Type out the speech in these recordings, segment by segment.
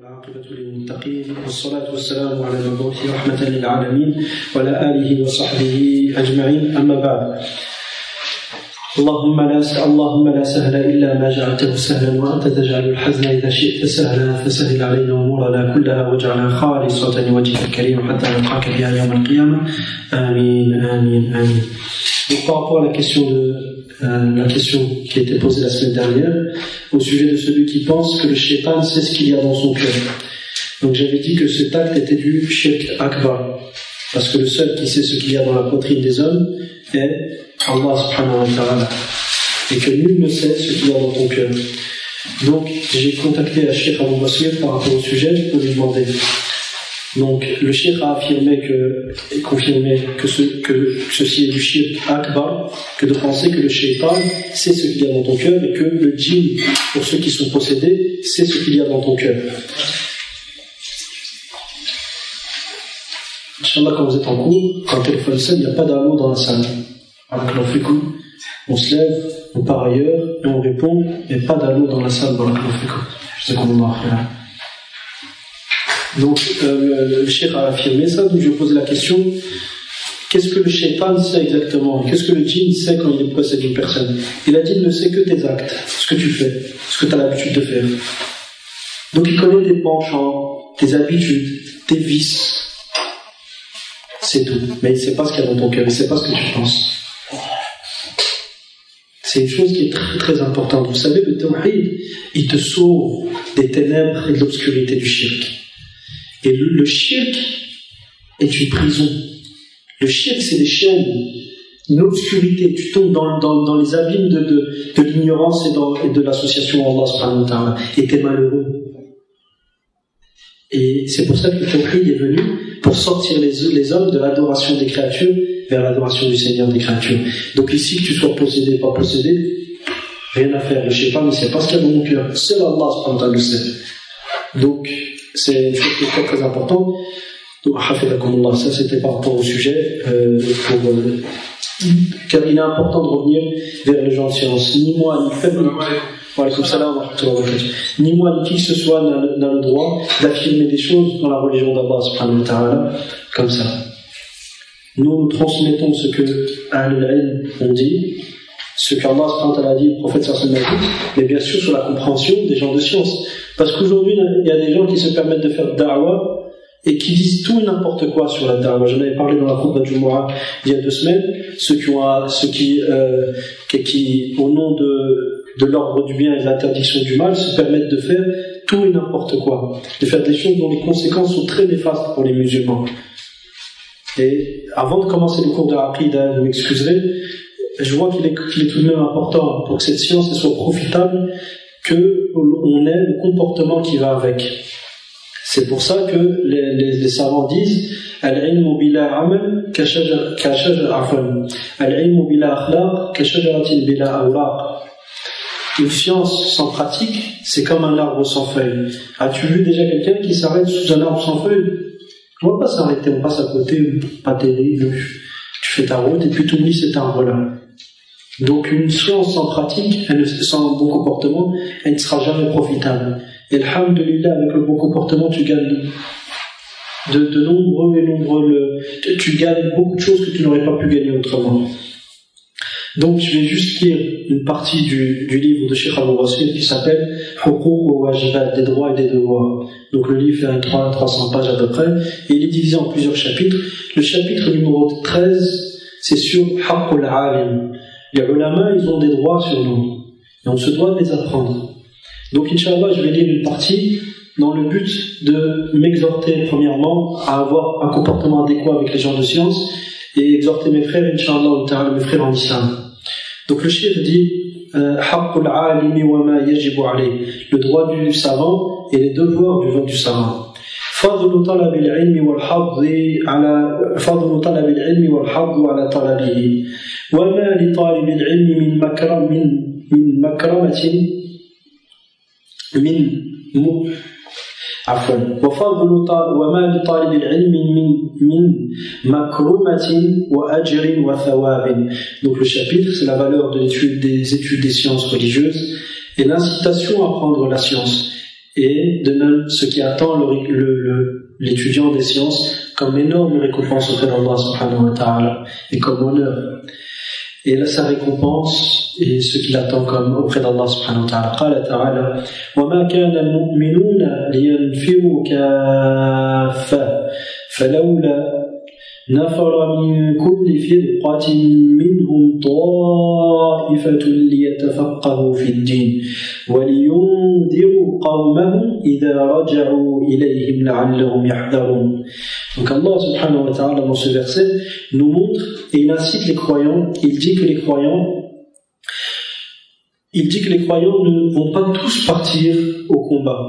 والعاقبة للمتقين والصلاة والسلام على المبعوث رحمة للعالمين وعلى آله وصحبه أجمعين أما بعد اللهم لا سهل إلا ما جعلته سهلا وأنت تجعل الحزن إذا شئت سهلا فسهل علينا أمورنا كلها واجعلها خالصة لوجهك الكريم حتى نلقاك بها يوم القيامة آمين آمين آمين. Donc par rapport à la question qui a été posée la semaine dernière au sujet de celui qui pense que le shaitan sait ce qu'il y a dans son cœur. Donc j'avais dit que cet acte était du shirk akbar, parce que le seul qui sait ce qu'il y a dans la poitrine des hommes est Allah subhanahu wa ta'ala, et que nul ne sait ce qu'il y a dans ton cœur. Donc j'ai contacté Cheikh Abou Basir par rapport au sujet pour lui demander. Donc le Cheikh a confirmé que ceci est du shirk akbar, que de penser que le shaitan sait ce qu'il y a dans ton cœur et que le djinn, pour ceux qui sont possédés, sait ce qu'il y a dans ton cœur. Inch'Allah, quand vous êtes en cours, quand le téléphone sonne, il n'y a pas d'allô dans la salle. Alors que l'on fait coup, on se lève, on part ailleurs et on répond, il n'y a pas d'allô dans la salle. Je sais qu'on va faire. Donc le cheikh a affirmé ça, donc je vais poser la question, qu'est-ce que le shaitan sait exactement? Qu'est-ce que le djinn sait quand il possède une personne? Il a dit, il ne sait que tes actes, ce que tu fais, ce que tu as l'habitude de faire. Donc il connaît tes penchants, tes habitudes, tes vices, c'est tout. Mais il ne sait pas ce qu'il y a dans ton cœur, il ne sait pas ce que tu penses. C'est une chose qui est très très importante. Vous savez, le tawhid, il te sauve des ténèbres et de l'obscurité du shirk. Et le shirk est une prison. Le shirk, c'est des chaînes, une obscurité. Tu tombes dans les abîmes de l'ignorance et de l'association à Allah subhanahu wa ta'ala. Et t'es malheureux. Et c'est pour ça que le tawhid est venu, pour sortir les hommes de l'adoration des créatures vers l'adoration du Seigneur des créatures. Donc ici, que tu sois possédé, pas possédé, rien à faire. Le shaitan ne sait pas ce qu'il y a dans mon cœur. Seul Allah subhanahu wa ta'ala le sait. Donc, c'est une chose qui est très très importante. Donc, ça c'était par rapport au sujet, car il est important de revenir vers les gens de science. Ni moi, ni moi, ni qui que ce soit n'a le droit d'affirmer des choses dans la religion d'Allah subhanahu wa ta'ala, comme ça. Nous transmettons ce que Ahl-al-Ilm ont dit, ce qu'Allah subhanahu wa ta'ala a dit, le prophète sallallahu alayhi wa sallam, mais bien sûr sur la compréhension des gens de science. Parce qu'aujourd'hui, il y a des gens qui se permettent de faire da'wah et qui disent tout et n'importe quoi sur la da'wah. J'en avais parlé dans la khutbah du Jumu'ah il y a 2 semaines, ceux qui au nom de l'ordre du bien et de l'interdiction du mal, se permettent de faire tout et n'importe quoi, de faire des choses dont les conséquences sont très néfastes pour les musulmans. Et avant de commencer le cours de l'Aqida, vous m'excuserez, je vois qu'il est tout de même important pour que cette science soit profitable, qu'on ait le comportement qui va avec. C'est pour ça que les savants disent al-ilmu bila amal al-ilmu bila akhlaq kashajaratin bila awraq. Une science sans pratique, c'est comme un arbre sans feuilles. As-tu vu déjà quelqu'un qui s'arrête sous un arbre sans feuilles? On va pas s'arrêter, on passe à côté, pas terrible, tu fais ta route et puis tu oublies cet arbre-là. Donc une science sans pratique, sans bon comportement, elle ne sera jamais profitable. Et alhamdulillah, avec le bon comportement, tu gagnes tu gagnes beaucoup de choses que tu n'aurais pas pu gagner autrement. Donc je vais juste lire une partie du livre de Cheikh Abou Basir qui s'appelle Huquq wa Wajibat, des droits et des devoirs. Donc le livre fait 300 pages à peu près, et il est divisé en plusieurs chapitres. Le chapitre numéro 13, c'est sur Haqqul Alim. Les ulama, ils ont des droits sur nous, et on se doit de les apprendre. Donc, Inch'Allah, je vais lire une partie dans le but de m'exhorter, premièrement, à avoir un comportement adéquat avec les gens de science et exhorter mes frères, Inch'Allah, mes frères en islam. Donc, le cheikh dit Haqqul alimi wa ma yajibu alayh, le droit du savant et les devoirs du savant. فضل طلب العلم والحظ على طلبه وما لطالب العلم من مكرمة وأجر وثواب. Donc le chapitre, c'est la valeur des études des sciences religieuses et l'incitation à prendre la science et de même ce qui attend l'étudiant des sciences comme énorme récompense auprès d'Allah subhanahu wa ta'ala et comme honneur. Et là, sa récompense et ce qu'il attend comme auprès d'Allah subhanahu wa ta'ala. قال تعالى وما كان المؤمنون لينفروا كافة فلولا نفر من كل فرقة منهم طائفة ليتفقهوا في الدين ولينذروا قومهم إذا رجعوا إليهم لعلهم يحذرون. Donc Allah subhanahu wa ta'ala dans ce verset nous montre et il incite les croyants, il dit que les croyants ne vont pas tous partir au combat.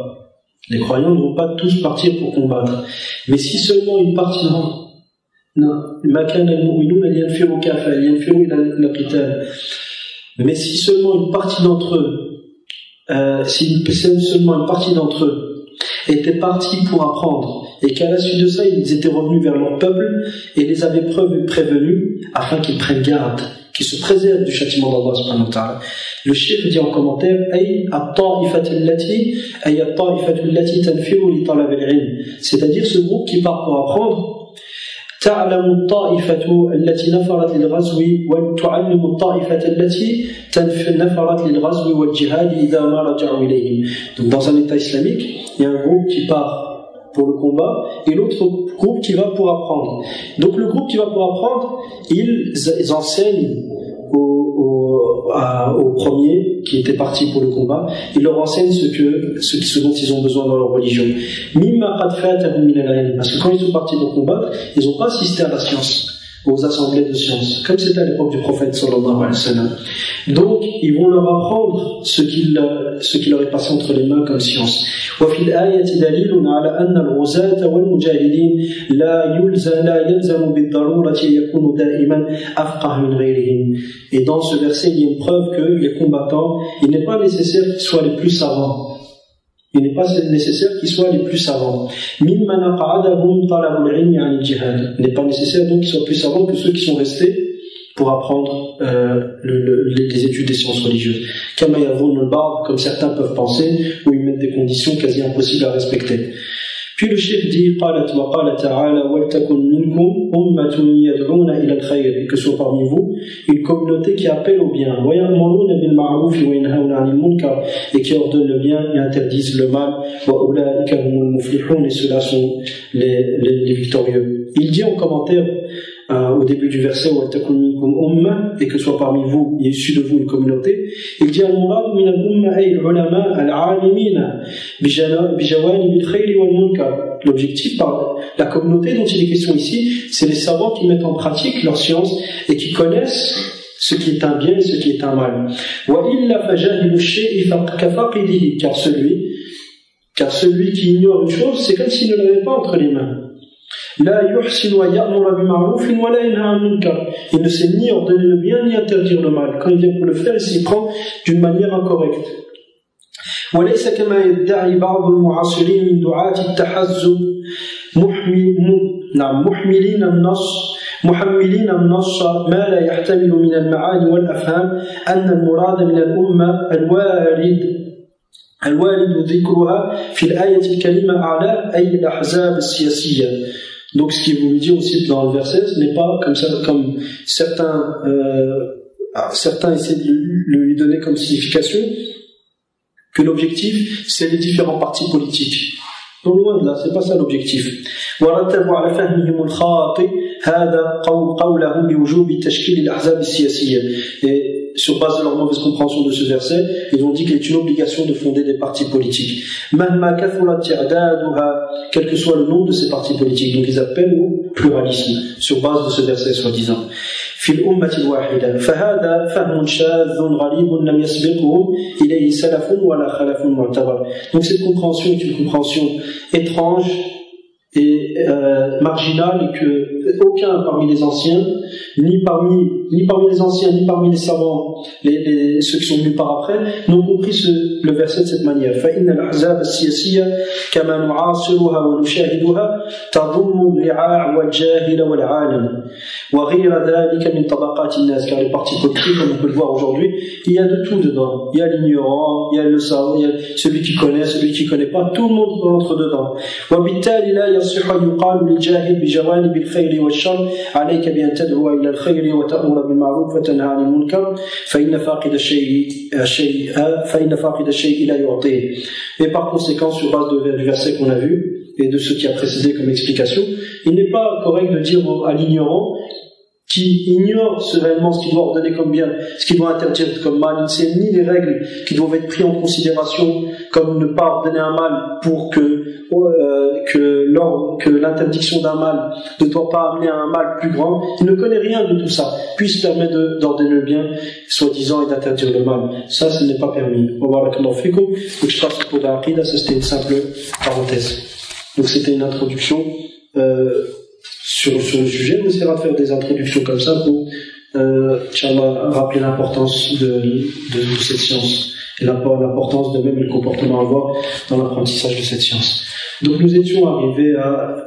Les croyants ne vont pas tous partir pour combattre. Mais si seulement une partie mais si seulement une partie d'entre eux étaient partis pour apprendre et qu'à la suite de ça ils étaient revenus vers leur peuple et les avaient prévenus afin qu'ils prennent garde, qu'ils se préservent du châtiment d'Allah subhanahu wa ta'ala. Le cheikh dit en commentaire c'est-à-dire ce groupe qui part pour apprendre. تعلم الطائفة التي نفرت للغزو وتعلم الطائفة التي نفرت للغزو والجهاد إذا ما رجعوا إليهم. Donc dans un état islamique, il y a un groupe qui part pour le combat et l'autre groupe qui va pour apprendre. Donc le groupe qui va pour apprendre, ils enseignent aux premiers qui étaient partis pour le combat, ils leur enseignent ce dont ils ont besoin dans leur religion. Parce que quand ils sont partis pour combattre, ils n'ont pas assisté à la science, aux assemblées de science, comme c'était à l'époque du prophète sallallahu alayhi wa sallam. Donc, ils vont leur apprendre ce qui leur est passé entre les mains comme science. وفي الآية دليل على أن الغزاة والمجاهدين لا يلزم بالضرورة يكون دائما أفقه من غيرهم. Et dans ce verset, il y a une preuve que les combattants, il n'est pas nécessaire qu'ils soient les plus savants. Il n'est pas nécessaire qu'ils soient les plus savants. Il n'est pas nécessaire donc qu'ils soient plus savants que ceux qui sont restés pour apprendre les études des sciences religieuses. Comme certains peuvent penser, où ils mettent des conditions quasi impossibles à respecter. Puis le cheikh dit et que soit parmi vous une communauté qui appelle au bien et qui ordonne le bien et interdisent le mal et ceux-là sont les victorieux. Il dit en commentaire au début du verset et que soit parmi vous et issu de vous une communauté, il dit l'objectif par la communauté dont il est question ici, c'est les savants qui mettent en pratique leur science et qui connaissent ce qui est un bien et ce qui est un mal. Car celui qui ignore une chose, c'est comme s'il ne l'avait pas entre les mains. Il ne sait ni ordonner le bien ni interdire le mal. Quand il vient pour le faire, il s'y prend d'une manière incorrecte. وليس كما يدعي بعض المعاصرين من دعاة التحزب محملين النص ما لا يحتمل من المعاني والأفهام أن المراد من الأمة الوارد ذكرها في الآية الكريمة أعلى أي الأحزاب السياسية. Donc ce qui vous me dit aussi dans le verset, ce n'est pas comme ça, comme certains essaient de lui donner comme signification que l'objectif c'est les différents partis politiques. Donc loin de là, c'est pas ça l'objectif. ورتبوا على فهمهم الخاطئ هذا قولهم بوجوب تشكيل الأحزاب السياسية. Et sur base de leur mauvaise compréhension de ce verset, ils ont dit qu'il est une obligation de fonder des partis politiques. Quel que soit le nombre de ces partis politiques. Donc ils appellent au pluralisme, sur base de ce verset soi-disant. Donc cette compréhension est une compréhension étrange et marginale et que aucun parmi les anciens, ni parmi les anciens, ni parmi les savants, ceux qui sont venus par après, n'ont compris le verset de cette manière. فإن الأحزاب السياسية كما نعاصرها ونشاهدها تضم الرعاع والجاهل والعالم وغير ذلك من طبقات الناس. Car les partis politiques, comme on peut le voir aujourd'hui, il y a de tout dedans. Il y a l'ignorant, il y a le savant, il y a celui qui connaît, celui qui connaît pas. Tout le monde rentre dedans. وبالتالي لا يصح أن يقال للجاهل بجوانب الخير والشر عليك بأن تدعو إلى الخير وتأمر بالمعروف وتنهى عن المنكر فإن فاقد الشيء لا يعطيه. Et par conséquent, sur base du verset qu'on a vu et de ce qui a précédé comme explication, il n'est pas correct de dire à l'ignorant qui ignore réellement ce qu'il doit ordonner comme bien, ce qu'il doit interdire comme mal, il ne sait ni les règles qui doivent être prises en considération, comme ne pas ordonner un mal pour que l'interdiction d'un mal ne doit pas amener à un mal plus grand. Il ne connaît rien de tout ça, puis il se permet d'ordonner le bien, soi-disant, et d'interdire le mal. Ça, ce n'est pas permis. Donc je passe au cours d'Aqida, ça c'était une simple parenthèse. Donc c'était une introduction sur le sujet. On essaiera de faire des introductions comme ça pour rappeler l'importance de cette science et l'importance de même le comportement à avoir dans l'apprentissage de cette science. Donc nous étions arrivés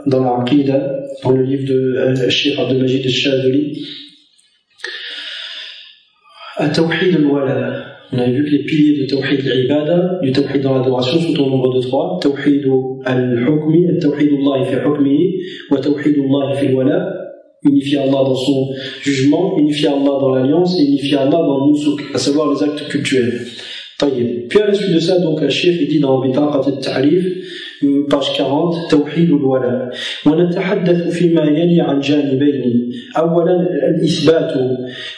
dans la Aqida, dans le livre de Cheikh Abdelmajid al-Shadhili, à Tawhid al-Wala. On avait vu que les piliers de Tawhid al-Ibada, du Tawhid dans l'adoration, sont au nombre de 3. Tawhid al-Hukmi, Tawhid Allah fi hukmihi, wa Tawhid Allah fi al-Wala, unifier Allah dans son jugement, unifier Allah dans l'alliance et unifier Allah dans le nusuk, à savoir les actes cultuels. Puis à la suite de ça, donc, un chef dit dans Bitaqat al-Ta'rif, page 40, توحيد الولاء. ونتحدث فيما يلي عن جانبين. أولا الإثبات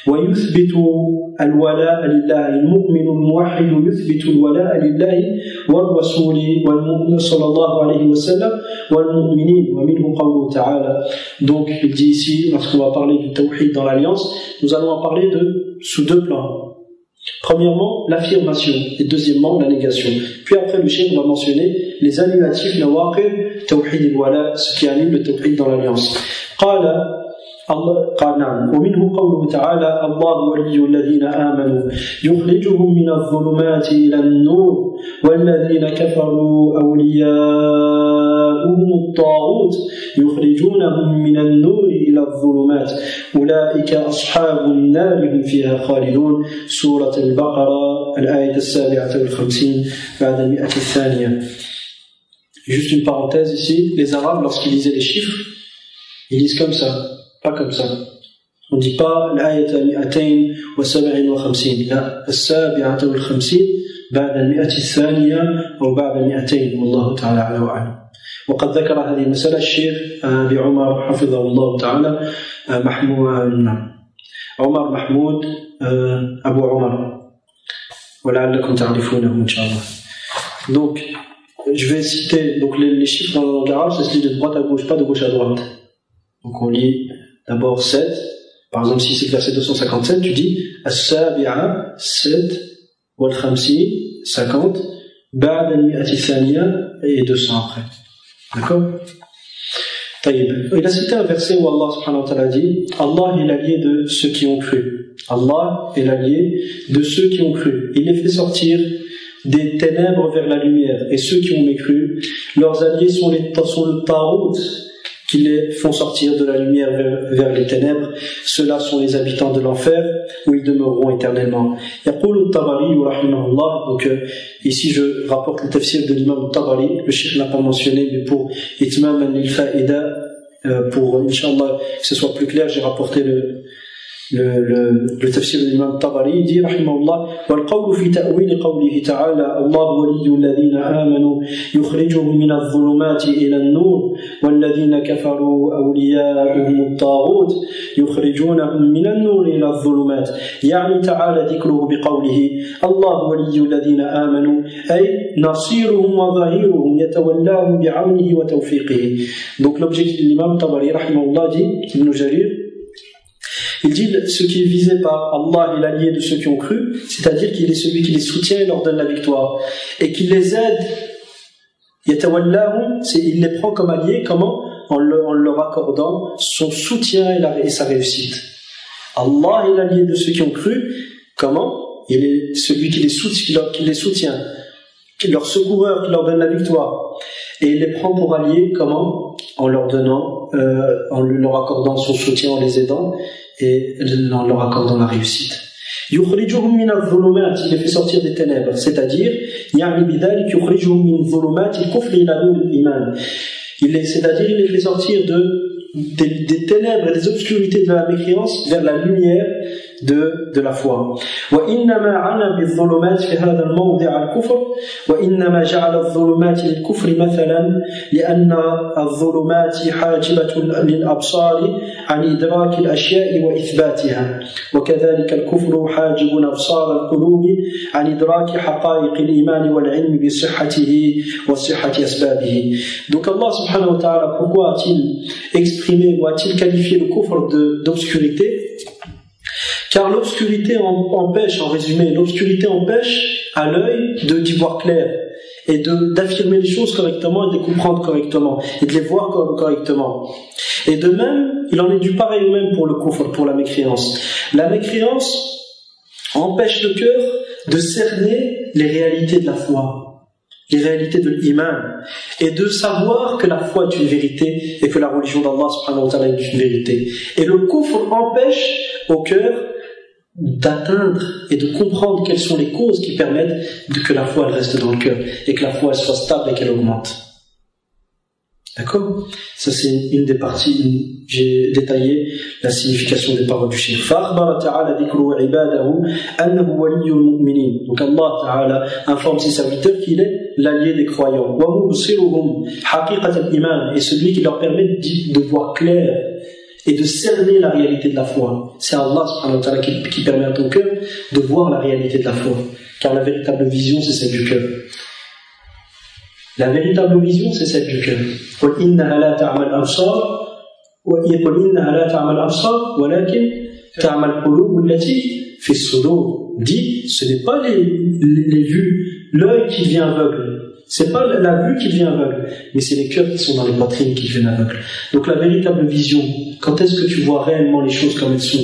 ويثبت الولاء لله. المؤمن الموحد يثبت الولاء لله والرسول والمؤمن صلى الله عليه وسلم والمؤمنين ومنه قوله تعالى. Donc il dit ici, lorsqu'on va parler du tawhid dans l'alliance, nous allons en parler sous 2 plans. Premièrement, l'affirmation et deuxièmement, la négation. Puis après, le cheikh va mentionner les annulatifs, nawaqid, tawhid al-wala, ce qui annule le tawhid dans l'alliance. قال نعم ومنه قوله تعالى الله ولي الذين آمنوا يخرجهم من الظلمات إلى النور والذين كفروا أولياؤهم الطاغوت يخرجونهم من النور إلى الظلمات أولئك أصحاب النار هم فيها خالدون. سورة البقرة الآية 57 بعد المئة الثانية. Juste une parenthèse ici, les Arabes lorsqu'ils lisaient les chiffres, ils lisent comme ça. Pas comme ça. On ne dit pas l'ayat 257 لا السابعة والخمسين بعد المئة الثانية أو بعد المئتين والله تعالى أعلى وأعلم. وقد ذكر هذه المسألة الشيخ بعمر حفظه الله تعالى عمر محمود أبو عمر ولعلكم تعرفونه إن شاء الله. Donc je vais citer donc les chiffres dans la langue arabe, ça se lit de droite à gauche, pas de gauche à droite. Donc on lit d'abord 7, par exemple si c'est le verset 257, tu dis As-Sabi'a 7, wal Khamsi 50, Ba'd al-Mi'ati Thaniya et 200 après. D'accord? Il a cité un verset où Allah subhanahu wa ta'ala dit Allah est l'allié de ceux qui ont cru. Allah est l'allié de ceux qui ont cru. Il les fait sortir des ténèbres vers la lumière. Et ceux qui ont mécru, leurs alliés sont le Tarout, qui les font sortir de la lumière vers les ténèbres. Ceux-là sont les habitants de l'enfer, où ils demeureront éternellement. Yaqul al-Tabari, rahimahullah, donc ici je rapporte le tafsir de l'imam al-Tabari, le cheikh n'a pas mentionné, mais pour itmam al-fa'ida, pour, Inch'Allah, que ce soit plus clair, j'ai rapporté le tafsir de l'imam Tabari. Il dit rahimahullah والقول في تأويل قوله تعالى الله ولي الذين آمنوا يخرجهم من الظلمات إلى النور والذين كفروا أولياؤهم الطاغوت يخرجونهم من النور إلى الظلمات يعني تعالى ذكره بقوله الله ولي الذين آمنوا أي نصيرهم وظهيرهم يتولاهم بعونه وتوفيقه. Donc l'objectif de l'imam Tabari rahimahullah dit, Ibn Jarir, il dit ce qui est visé par Allah est l'allié de ceux qui ont cru, c'est-à-dire qu'il est celui qui les soutient et leur donne la victoire et qui les aide. Yatawallahum, il les prend comme alliés, comment? en leur accordant son soutien et sa réussite. Allah est l'allié de ceux qui ont cru. Comment? Il est celui qui les soutient, qui leur secoureur, qui leur donne la victoire. Et il les prend pour alliés, comment? En leur accordant son soutien, en les aidant et en leur accordant la réussite. يخرجهم من الظلمات, il les fait sortir des ténèbres, c'est-à-dire يعني بذلك يخرجهم من ظلمات الكفر إلى نور الإيمان. C'est-à-dire il les fait sortir des ténèbres et des obscurités de la mécréance vers la lumière de la foi. وإنما عنا بالظلمات في هذا الموضع الكفر وإنما جعل الظلمات للكفر مثلا لأن الظلمات حاجبة للأبصار عن إدراك الأشياء وإثباتها وكذلك الكفر حاجب أبصار القلوب عن إدراك حقائق الإيمان والعلم بصحته وصحة أسبابه. Donc Allah subhanahu wa ta'ala, pourquoi a-t-il exprimé ou a-t-il qualifié le kufr d'obscurité? Car l'obscurité empêche, en résumé, l'obscurité empêche à l'œil d'y voir clair et d'affirmer les choses correctement et de les comprendre correctement et de les voir correctement. Et de même, il en est du pareil au même pour le kufr, pour la mécréance. La mécréance empêche le cœur de cerner les réalités de la foi, les réalités de l'iman, et de savoir que la foi est une vérité et que la religion d'Allah subhanahu wa ta'ala est une vérité. Et le kufr empêche au cœur d'atteindre et de comprendre quelles sont les causes qui permettent que la foi elle reste dans le cœur et que la foi elle soit stable et qu'elle augmente. D'accord? Ça c'est une des parties, j'ai détaillé la signification des paroles du cheikh. فأخبر تعالى ذكره عباده أنه ولي المؤمنين. Donc Allah Ta'ala informe ses serviteurs qu'il est l'allié des croyants. ومبصرهم حقيقة الإيمان, et celui qui leur permet de voir clair et de cerner la réalité de la foi. C'est Allah subhanahu wa ta'ala qui permet à ton cœur de voir la réalité de la foi. Car la véritable vision, c'est celle du cœur. La véritable vision, c'est celle du cœur. قُلْ إِنَّهَا لَا تعمى الأبصار وَقُلْ إِنَّهَا لَا تعمى الأبصار ولكن تعمى القلوب التي في الصدور. Dit, ce n'est pas les vues, l'œil qui devient aveugle. C'est pas la vue qui devient aveugle, mais c'est les cœurs qui sont dans les poitrines qui deviennent aveugles. Donc la véritable vision, quand est-ce que tu vois réellement les choses comme elles sont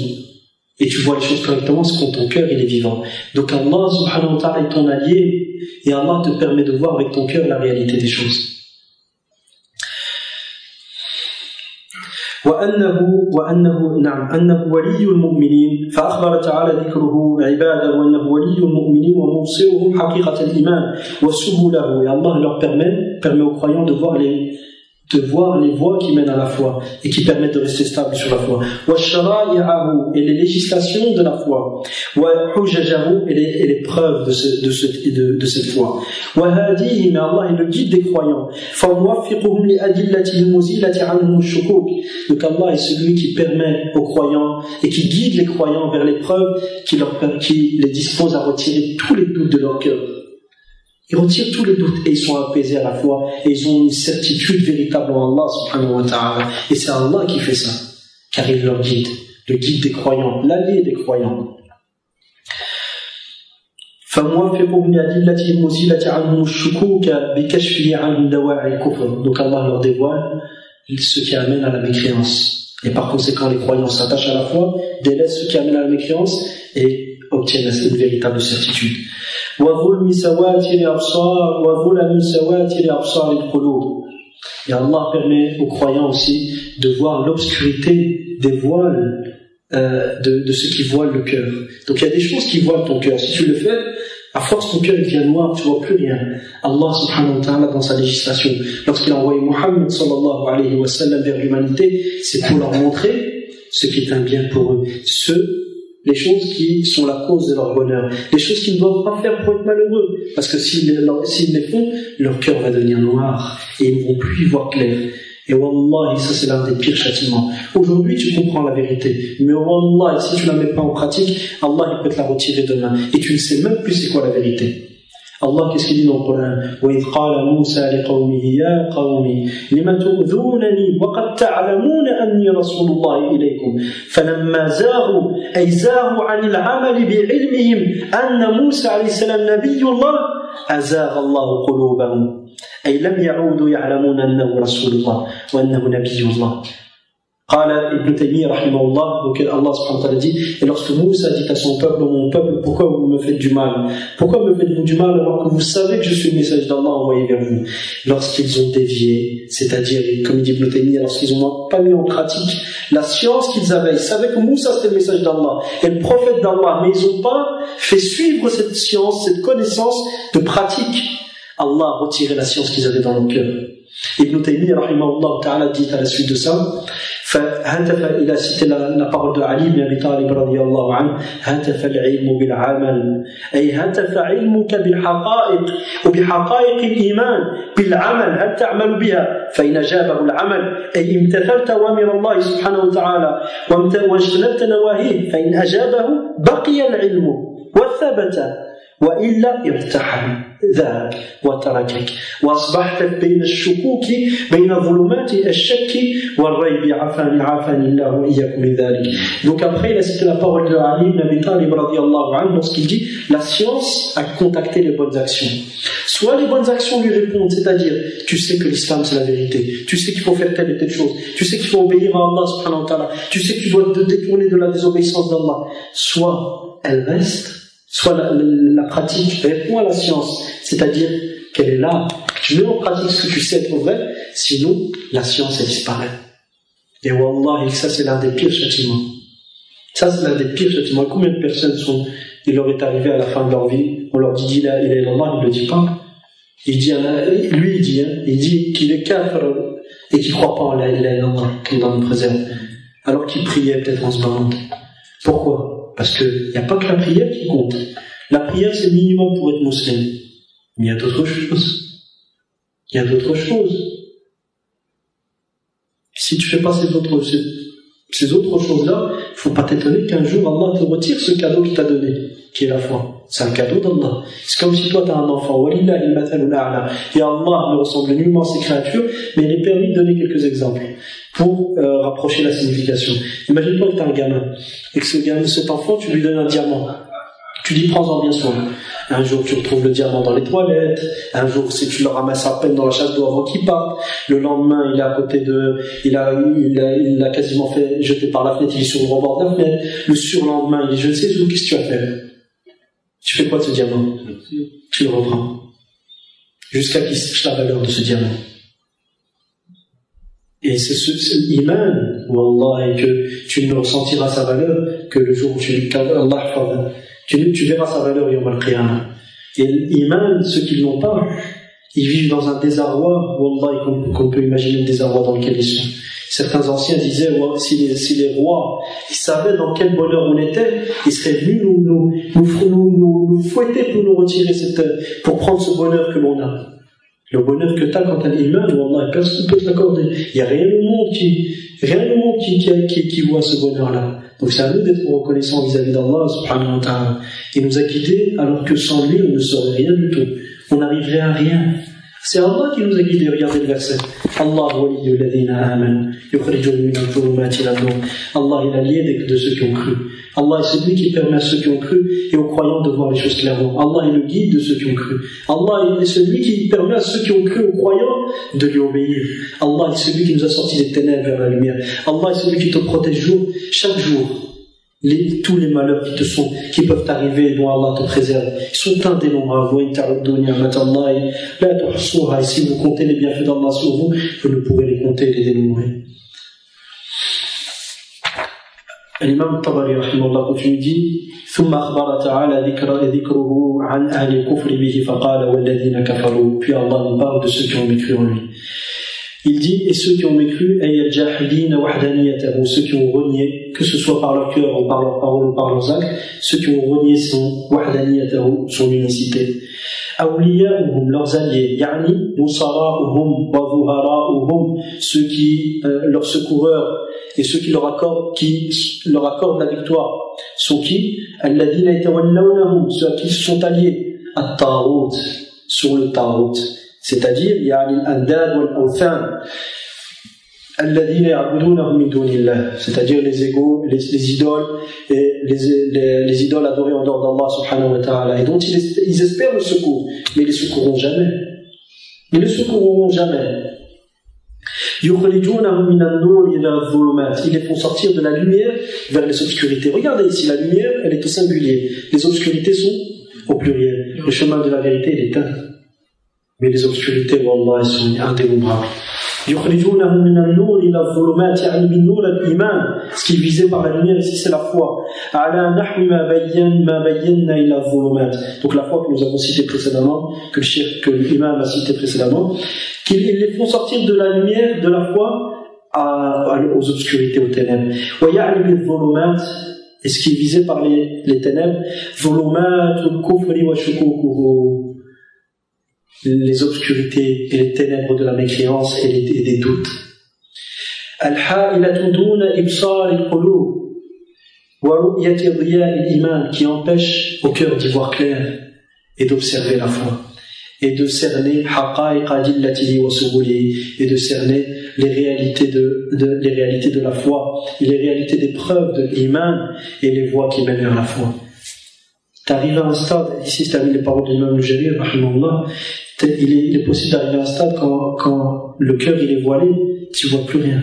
et tu vois les choses correctement, c'est quand ton cœur il est vivant. Donc Allah subhanahu wa ta'ala est ton allié et Allah te permet de voir avec ton cœur la réalité des choses. أنه ولي المؤمنين فأخبر تعالى ذكره عباده وأنه ولي المؤمنين ومبصرهم حقيقة الإيمان وسبله. Et Allah leur permet aux croyants de voir les voies qui mènent à la foi et qui permettent de rester stable sur la foi. Et les législations de la foi. Et les preuves de cette foi. Mais Allah est le guide des croyants. Donc Allah est celui qui permet aux croyants et qui guide les croyants vers les preuves qui les dispose à retirer tous les doutes de leur cœur. Ils retirent tous les doutes et ils sont apaisés à la fois et ils ont une certitude véritable en Allah subhanahu wa ta'ala. Et c'est Allah qui fait ça, car il leur guide, le guide des croyants, l'allié des croyants. Donc Allah leur dévoile ce qui amène à la mécréance. Et par conséquent, les croyants s'attachent à la foi, délaissent ce qui amène à la mécréance et obtiennent une véritable certitude. Et Allah permet aux croyants aussi de voir l'obscurité des voiles de ce qui voile le cœur. Donc il y a des choses qui voilent ton cœur. Si tu le fais, à force ton cœur devient noir, tu ne vois plus rien. Allah subhanahu wa ta'ala dans sa législation, lorsqu'il a envoyé Muhammad sallallahu alayhi wa sallam vers l'humanité, c'est pour leur montrer ce qui est un bien pour eux. Les choses qui sont la cause de leur bonheur, les choses qu'ils ne doivent pas faire pour être malheureux, parce que s'ils les font, leur cœur va devenir noir et ils ne vont plus y voir clair. Et wallahi, ça c'est l'un des pires châtiments. Aujourd'hui tu comprends la vérité, mais wallahi, si tu ne la mets pas en pratique, Allah il peut te la retirer demain et tu ne sais même plus c'est quoi la vérité. Allah, qu'est-ce qu'il dit dans le Coran? وَإِذْ قَالَ مُوسَى لِقَوْمِهِ يَا قَوْمِ لِمَ تُؤْذُونَنِي وَقَدْ تَعْلَمُونَ أَنِّي رَسُولُ اللَّهِ إِلَيْكُمْ فَلَمَّا زَاغُوا عَنِ الْعَمَلِ بِعِلْمِهِمْ أَنَّ مُوسَى عَلَيْهِ السَّلَامَ نَبِيُّ اللَّهِ أزاغ الله قلوبهم أي لم يعودوا يعلمون أنه رسول الله وأنه نبي الله. قال Ibn Taymiyyah rahimahullah, donc Allah subhanahu wa ta'ala dit, et lorsque Moussa dit à son peuple, mon peuple, pourquoi vous me faites du mal? Pourquoi me faites-vous du mal alors que vous savez que je suis le message d'Allah envoyé vers vous? Lorsqu'ils ont dévié, c'est-à-dire, comme dit Ibn Taymiyyah, lorsqu'ils n'ont pas mis en pratique la science qu'ils avaient, ils savaient que Moussa c'était le message d'Allah et le prophète d'Allah, mais ils n'ont pas fait suivre cette science, cette connaissance de pratique. Allah a retiré la science qu'ils avaient dans leur cœur. Ibn Taymiyyah rahimahullah ta'ala dit à la suite de ça, il a cité la parole de Ali ibn Abi Talib radiyallahu anhu, هتف العلم بالعمل أي هتف علمك بالحقائق وبحقائق الإيمان بالعمل هل تعمل بها فإن أجابه العمل أي امتثلت أوامر الله سبحانه وتعالى واجتنبت نواهيه فإن أجابه بقي العلم وثبت وإلا ارتحل ذهب وتركك وأصبحت بين الشكوك بين ظلمات الشك والريب عافاني الله وإياكم من ذلك. Donc après il a cité la parole de Ali ibn Abi Talib radiyallahu anhu lorsqu'il dit la science a contacté les bonnes actions. Soit les bonnes actions lui répondent, c'est-à-dire tu sais que l'islam c'est la vérité, tu sais qu'il faut faire telle et telle chose, tu sais qu'il faut obéir à Allah subhanahu wa ta'ala, tu sais que tu dois te détourner de la désobéissance d'Allah. Soit elle reste, soit la pratique répond à la science, c'est-à-dire qu'elle est là, tu mets en pratique ce que tu sais être vrai, sinon la science elle disparaît. Et wallahi, ça c'est l'un des pires châtiments. Ça c'est l'un des pires châtiments. Combien de personnes il leur est arrivé à la fin de leur vie, on leur dit il est Allah, il ne le dit pas. Il dit qu'il est kafir et qu'il ne croit pas en la ilaha illallah, qu'Allah nous préserve. Alors qu'il priait peut-être en ce moment. Pourquoi? Parce qu'il n'y a pas que la prière qui compte. La prière, c'est le minimum pour être musulman. Mais il y a d'autres choses. Il y a d'autres choses. Si tu fais pas ces autres choses-là, il ne faut pas t'étonner qu'un jour Allah te retire ce cadeau qu'il t'a donné, qui est la foi. C'est un cadeau d'Allah. C'est comme si toi tu as un enfant. Walillahi al-mathalul a'la. Et Allah ne ressemble nullement à ses créatures, mais il est permis de donner quelques exemples pour rapprocher la signification. Imagine-toi que tu as un gamin, et que cet enfant, tu lui donnes un diamant. Tu dis prends-en bien soin. Un jour tu retrouves le diamant dans les toilettes, un jour si tu le ramasses à peine dans la chasse d'eau avant qu'il parte, le lendemain il est à côté il a quasiment fait jeter par la fenêtre, il est sur le rebord de la fenêtre, le surlendemain il est je ne sais où, qu'est-ce que tu vas faire? Tu fais quoi de ce diamant? Tu le reprends jusqu'à qu'il sache la valeur de ce diamant. Et c'est l'iman, wallah, et que tu ne ressentiras sa valeur que le jour où tu verras sa valeur yawm al-qiyamah. Et l'iman, ceux qui ne l'ont pas, ils vivent dans un désarroi, wallah, qu'on peut imaginer le désarroi dans lequel ils sont. Certains anciens disaient, si les rois, ils savaient dans quel bonheur on était, ils seraient venus nous fouetter pour nous retirer pour prendre ce bonheur que l'on a. Le bonheur que tu as quand tu as l'iman, wallah, personne ne peut te l'accorder. Il n'y a rien au monde qui voit ce bonheur-là. Donc c'est à nous d'être reconnaissants vis-à-vis d'Allah subhanahu wa ta'ala. Il nous a guidés alors que sans lui on ne saurait rien du tout. On n'arriverait à rien. C'est Allah qui nous a guidés. Regardez le verset. Allah waliyyu alladhina amanu yukhrijuhum min adh-dhulumati ila an-nur. Allah est l'allié de ceux qui ont cru. Allah est celui qui permet à ceux qui ont cru et aux croyants de voir les choses clairement. Allah est le guide de ceux qui ont cru. Allah est celui qui permet à ceux qui ont cru, aux croyants, de lui obéir. Allah est celui qui nous a sortis des ténèbres vers la lumière. Allah est celui qui te protège chaque jour. Tous les malheurs qui peuvent t'arriver et dont Allah te préserve, ils sont indénombrables. Et si vous comptez les bienfaits d'Allah sur vous, vous ne pourrez les compter et les dénombrer. الإمام الطبري رحمه الله continue dit ثم أخبر تعالى ذكره عن أهل الكفر به فقال والذين كفروا. Puis Allah nous parle de ceux qui ont mécru en lui. Il dit et ceux qui ont mécru أي الجاحدين وحدانيته, ceux qui ont renié, que ce soit par leur cœur ou par leurs paroles ou par leurs actes, ceux qui ont renié son وحدانيته, son unicité. أولياؤهم, leurs alliés, يعني نصراؤهم وظهراؤهم, ceux qui leurs secoureurs et ceux qui leur accordent la victoire sont qui? الذين يتولونهم, ceux à qui se sont alliés, الطاغوت, sur le taghut, c'est-à-dire يعني الأنداد والأوثان, c'est-à-dire les idoles et les idoles adorées en dehors d'Allah subhanahu wa ta'ala, et dont ils espèrent le secours, mais ils les secourront jamais. Ils les secourront jamais. Ils les font sortir de la lumière vers les obscurités. Regardez ici, la lumière, elle est au singulier. Les obscurités sont au pluriel. Le chemin de la vérité, il est un. Mais les obscurités, wallah, elles sont indénombrables. Ce qui est visé par la lumière ici, c'est la foi. Donc la foi que nous avons citée précédemment, que l'imam a cité précédemment, qu'ils les font sortir de la lumière, de la foi, aux obscurités, aux ténèbres. Et ce qui est visé par les ténèbres, les obscurités et les ténèbres de la mécréance et des doutes. Qui empêche au cœur d'y voir clair et d'observer la foi et de cerner et de cerner les réalités de la foi et les réalités des preuves de l'iman et les voies qui mènent vers la foi. T'arrives à un stade, ici c'est les paroles de l'imam Al-Jarir, il est possible d'arriver à un stade quand le cœur il est voilé, tu ne vois plus rien.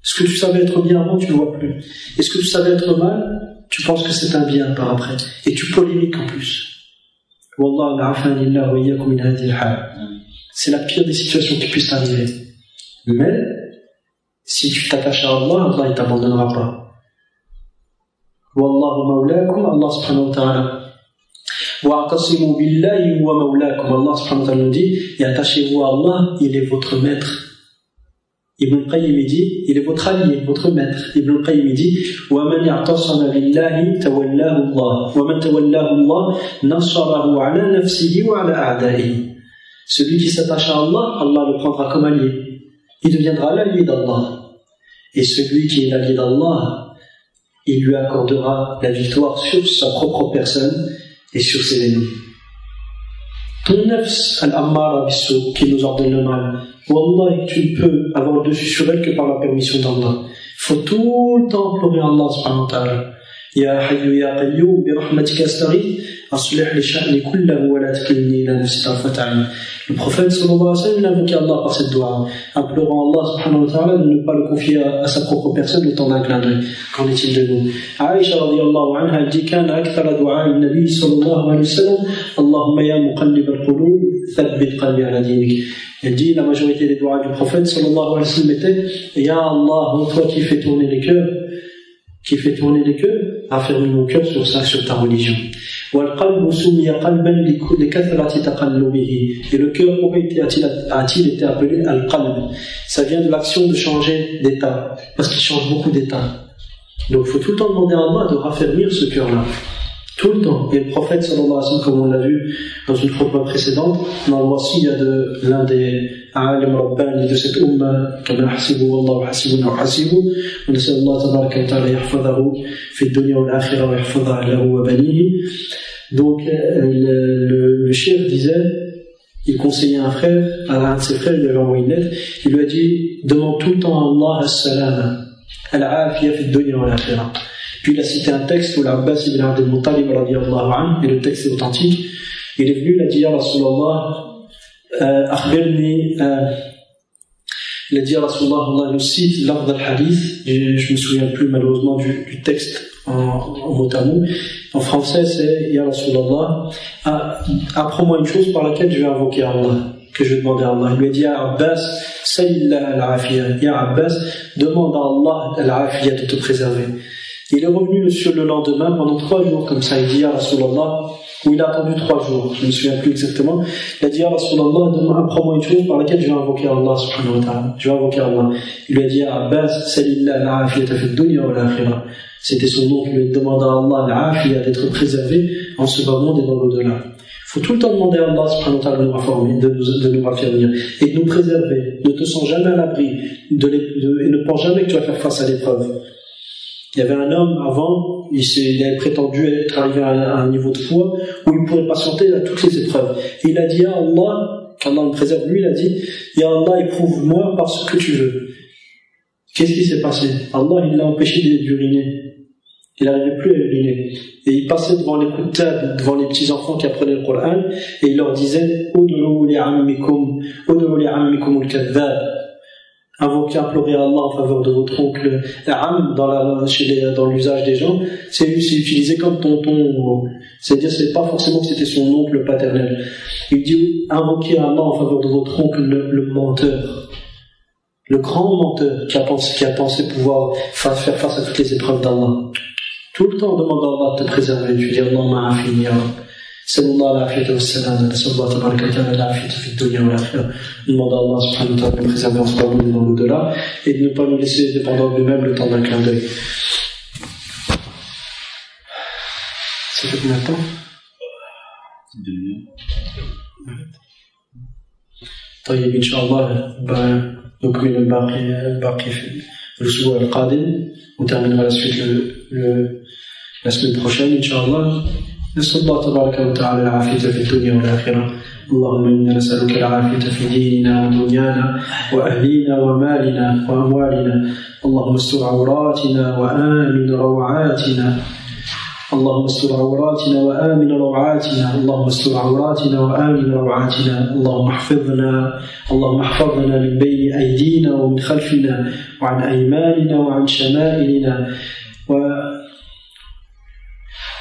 Ce que tu savais être bien avant, tu ne le vois plus. Et ce que tu savais être mal, tu penses que c'est un bien par après. Et tu polémiques en plus. Wallah, c'est la pire des situations qui puissent arriver. Mais, si tu t'attaches à Allah, Allah ne t'abandonnera pas. Wallahu mawlakum, Allah subhanahu wa ta'ala. Wa'tasimu billahi wa mawlakum. Allah subhanahu wa ta'ala nous dit, et attachez-vous à Allah, il est votre maître. Ibn Qayyim dit, il est votre allié, votre maître. Ibn Qayyim dit, وَمَنْ يَعْتَصَمَ بِاللَّهِ تَوَلَّاهُ اللَّهُ وَمَنْ تَوَلَّاهُ اللَّهُ نَصَرَهُ عَلَى نَفْسِهِ وَعَلَى أَعْدَائِهِ. Celui qui s'attache à Allah, Allah le prendra comme allié. Il deviendra l'allié d'Allah. Et celui qui est l'allié d'Allah, il lui accordera la victoire sur sa propre personne et sur ses ennemis. Ton nafs al-ammara bis-sou, qui nous ordonne le mal, wallah, tu ne peux avoir le dessus sur elle que par la permission d'Allah. Il faut tout le temps implorer Allah subhanahu wa ta'ala. Ya hayyu ya qayyum bi rahmatika astaghith aslih li sha'ni kullahu wa la takilni ila nafsi tarfata 'ayn. Le prophète sallallahu alayhi wa sallam a invoqué Allah par cette dua, implorant Allah subhanahu wa ta'ala de ne pas le confier à sa propre personne le temps d'un clin d'œil. Qu'en est-il de nous? Aïcha radiyallahu anha, elle dit kana akthara du'a an-nabi sallallahu alayhi wa sallam Allahumma ya muqallib al-qulub thabbit qalbi ala dinik. Elle dit la majorité des doigts du prophète sallallahu alayhi wa sallam étaient ya Allah, toi qui fais tourner les cœurs, affermis mon cœur sur ta religion. Et le cœur, pourquoi a-t-il été appelé al-qalb? Ça vient de l'action de changer d'état, parce qu'il change beaucoup d'état. Donc il faut tout le temps demander à Allah de raffermir ce cœur-là. Tout le temps. Et le prophète sallallahu alayhi wa sallam, comme on l'a vu dans une khutbah précédente, dans le wasiyya de l'un des alim rabbani de cette umma, kama hasibu wallahu hasibuna wa hasibu, on essaie Allah tabaraka wa ta'ala yahfadahu fi dunya wal akhirah wa yahfadahu lahu wa banihi. Donc le chef disait, il conseillait un frère, à un de ses frères, il lui avait envoyé une lettre, il lui a dit, demande tout le temps à Allah as-salam, al-afiyah fi dunya wal akhirah. Puis il a cité un texte où l'Abbas ibn Abd al-Muttalib radiyallahu anhu, et le texte est authentique. Il est venu, il a dit ya Rasulallah, akhbirni, il a dit ya Rasulallah, Allah nous cite l'afd al-hadith, et je me souviens plus malheureusement du texte en mot à mot. En français c'est ya Rasulallah, apprends-moi une chose par laquelle je vais invoquer Allah, que je vais demander à Allah. Il lui a dit ya Abbas, salillah al-afiyah, ya Abbas, demande à Allah al-afiyah de te préserver. Il est revenu le lendemain pendant 3 jours comme ça. Il dit ya Rasulallah, ou il a attendu 3 jours, je ne me souviens plus exactement. Il a dit ya Rasulallah, apprends-moi une chose par laquelle je vais invoquer Allah subhanahu wa ta'ala. Je vais invoquer Allah. Il lui a dit ya Abbas, salillah al-afiyata fi dunya wa l'akhirah. C'était son nom qui lui demanda à Allah al-afiyah, d'être préservé en ce bas monde et dans l'au-delà. Il faut tout le temps demander à Allah subhanahu wa ta'ala de nous raffermir, de nous raffermir et de nous préserver. Ne te sens jamais à l'abri et ne pense jamais que tu vas faire face à l'épreuve. Il y avait un homme avant, il avait prétendu être arrivé à un niveau de foi où il pourrait patienter à toutes les épreuves. Et il a dit à Allah, qu'Allah me préserve, lui il a dit, ya Allah, éprouve-moi par ce que tu veux. Qu'est-ce qui s'est passé? Allah, il l'a empêché d'uriner. Il n'arrivait plus à uriner. Et il passait devant les coups de table, devant les petits-enfants qui apprenaient le Coran, et il leur disait, Ud'u li'ammikum al-kadhab. Invoquez, implorez Allah en faveur de votre oncle. Am, dans l'usage des gens, c'est utilisé comme tonton. C'est-à-dire, c'est pas forcément que c'était son oncle paternel. Il dit, invoquez Allah en faveur de votre oncle, le menteur. Le grand menteur qui a pensé pouvoir faire face à toutes les épreuves d'Allah. Tout le temps, demande à Allah de te préserver. Tu dis, Allah ma'afini, ya Rab. Sallallahu alayhi wa sallam, sallallahu tabaraka wa ta'ala, l'afiyata fi dunya wa l'akhirah. Demande à Allah subhanahu wa ta'ala de nous préserver en ce moment et dans l'au-delà, et de ne pas nous laisser dépendants de nous-mêmes le temps d'un clin d'œil. Ça fait combien de temps? 2 minutes. طيب إن شاء الله نكمل الباقي في الأسبوع القادم وتعملنا la suite la semaine prochaine إن شاء الله. نسأل الله تبارك وتعالى العافية في الدنيا والآخرة. اللهم إنا نسألك العافية في ديننا ودنيانا وأهلينا ومالنا وأموالنا. اللهم استر عوراتنا وآمن روعاتنا. اللهم استر عوراتنا وآمن روعاتنا. اللهم استر عوراتنا وآمن روعاتنا. اللهم احفظنا من بين أيدينا ومن خلفنا وعن أيماننا وعن شمائلنا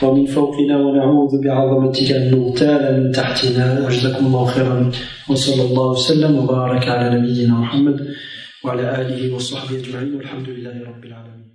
ومن فوقنا ونعوذ بعظمتك أن نغتال من تحتنا. وجزاكم الله خيرا وصلى الله وسلم وبارك على نبينا محمد وعلى آله وصحبه أجمعين والحمد لله رب العالمين.